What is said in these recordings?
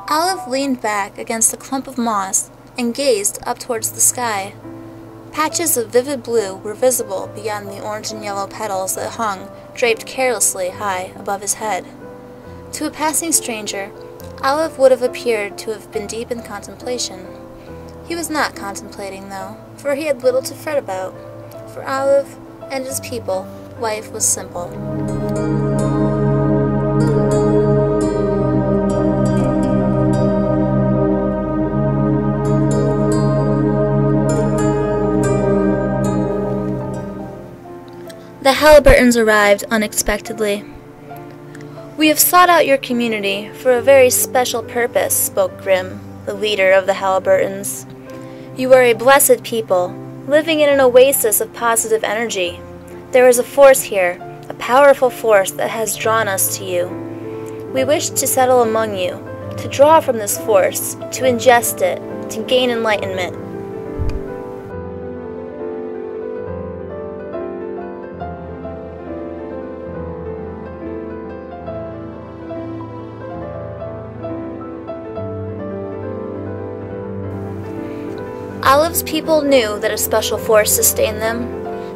Olive leaned back against the clump of moss and gazed up towards the sky. Patches of vivid blue were visible beyond the orange and yellow petals that hung, draped carelessly high above his head. To a passing stranger, Olive would have appeared to have been deep in contemplation. He was not contemplating, though, for he had little to fret about. For Olive and his people, life was simple. The Halliburtons arrived unexpectedly. "We have sought out your community for a very special purpose," spoke Grim, the leader of the Halliburtons. "You are a blessed people, living in an oasis of positive energy. There is a force here, a powerful force that has drawn us to you. We wish to settle among you, to draw from this force, to ingest it, to gain enlightenment." Olive's people knew that a special force sustained them,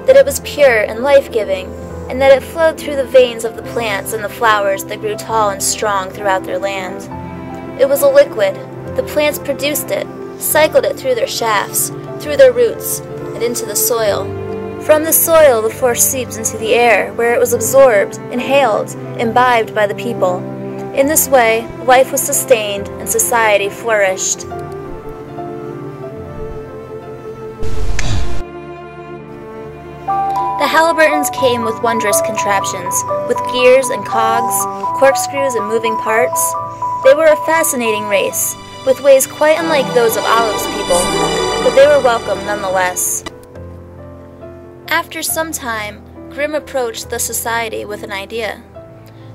that it was pure and life-giving, and that it flowed through the veins of the plants and the flowers that grew tall and strong throughout their land. It was a liquid. The plants produced it, cycled it through their shafts, through their roots, and into the soil. From the soil, the force seeps into the air, where it was absorbed, inhaled, imbibed by the people. In this way, life was sustained and society flourished. The Halliburtons came with wondrous contraptions, with gears and cogs, corkscrews and moving parts. They were a fascinating race, with ways quite unlike those of Olive's people, but they were welcome nonetheless. After some time, Grim approached the society with an idea.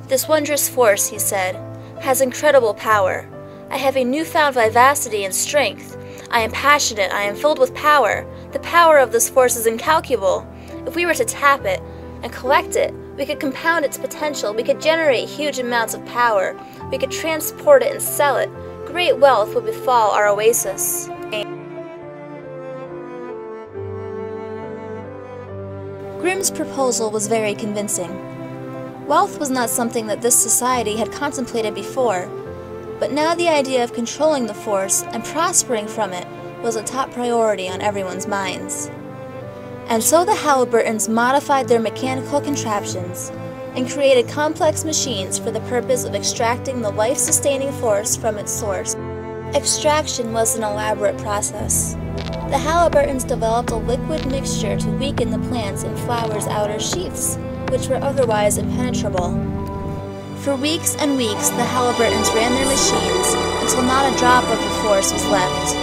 "This wondrous force," he said, "has incredible power. I have a newfound vivacity and strength. I am passionate, I am filled with power. The power of this force is incalculable. If we were to tap it and collect it, we could compound its potential, we could generate huge amounts of power, we could transport it and sell it. Great wealth would befall our oasis." Grim's proposal was very convincing. Wealth was not something that this society had contemplated before, but now the idea of controlling the force and prospering from it was a top priority on everyone's minds. And so the Halliburtons modified their mechanical contraptions and created complex machines for the purpose of extracting the life-sustaining force from its source. Extraction was an elaborate process. The Halliburtons developed a liquid mixture to weaken the plants and flowers' outer sheaths, which were otherwise impenetrable. For weeks and weeks, the Halliburtons ran their machines until not a drop of the force was left.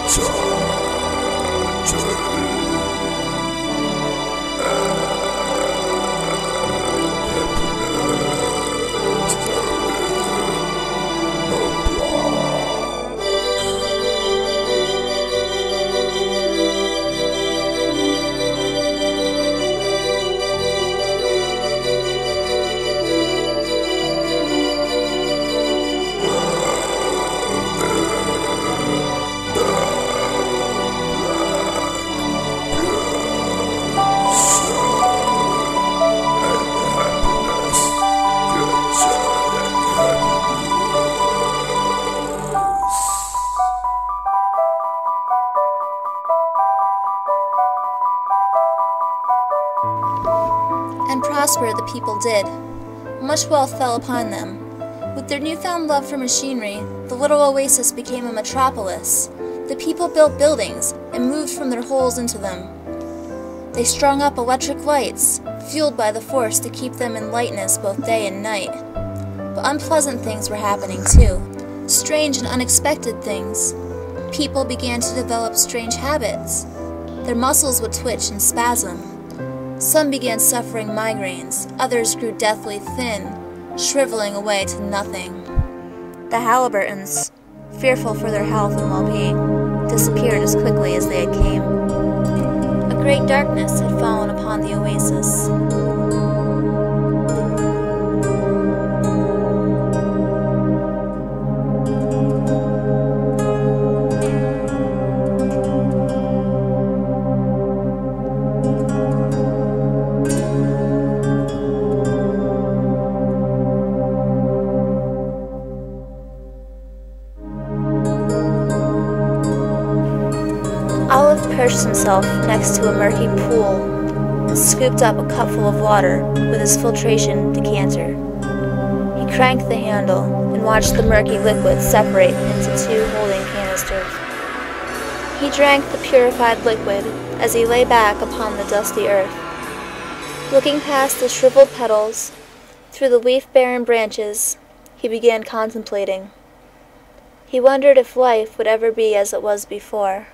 And prosper the people did. Much wealth fell upon them. With their newfound love for machinery, the little oasis became a metropolis. The people built buildings and moved from their holes into them. They strung up electric lights, fueled by the force to keep them in lightness both day and night. But unpleasant things were happening too, strange and unexpected things. People began to develop strange habits. Their muscles would twitch and spasm. Some began suffering migraines, others grew deathly thin, shriveling away to nothing. The Halliburtons, fearful for their health and well-being, disappeared as quickly as they had came. A great darkness had fallen upon the oasis. perched himself next to a murky pool and scooped up a cupful of water with his filtration decanter. He cranked the handle and watched the murky liquid separate into 2 holding canisters. He drank the purified liquid as he lay back upon the dusty earth. Looking past the shriveled petals, through the leaf-barren branches, he began contemplating. He wondered if life would ever be as it was before.